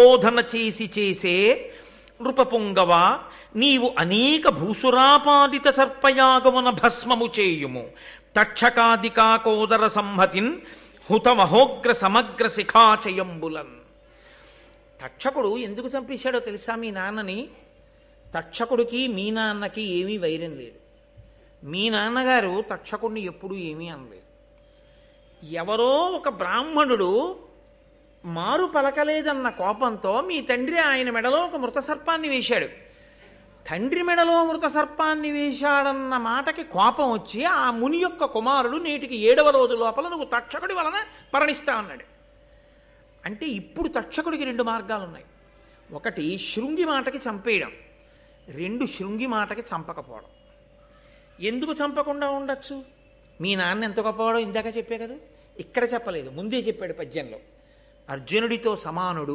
ఉద్బోధన చేసి చేసే నృపపుంగవ నీవు అనేక భూసురాపాదిత సర్పయాగమున భస్మము చేయుము తక్షకాదికాకోదర సంహతిన్ హుతమహోగ్ర సమగ్ర శిఖాచయంబులన్. తక్షకుడు ఎందుకు చంపేశాడో తెలుసా మీ నాన్నని? తక్షకుడికి మీ నాన్నకి ఏమీ వైరం లేదు. మీ నాన్నగారు తక్షకుడిని ఎప్పుడూ ఏమీ అనలేదు. ఎవరో ఒక బ్రాహ్మణుడు మారు పలకలేదన్న కోపంతో మీ తండ్రి ఆయన మెడలో ఒక మృత సర్పాన్ని వేశాడు. తండ్రి మెడలో మృత సర్పాన్ని వేశాడన్న మాటకి కోపం వచ్చి ఆ ముని యొక్క కుమారుడు నేటికి 7వ రోజు లోపల నువ్వు తక్షకుడి వలన మరణిస్తా అన్నాడు. అంటే ఇప్పుడు తక్షకుడికి 2 మార్గాలు ఉన్నాయి. ఒకటి శృంగి మాటకి చంపేయడం, 2 శృంగి మాటకి చంపకపోవడం. ఎందుకు చంపకుండా ఉండొచ్చు? మీ నాన్న ఎంత గొప్పవాడో ఇందాక చెప్పే కదా, ఇక్కడ చెప్పలేదు, ముందే చెప్పాడు పద్యంలో. అర్జునుడితో సమానుడు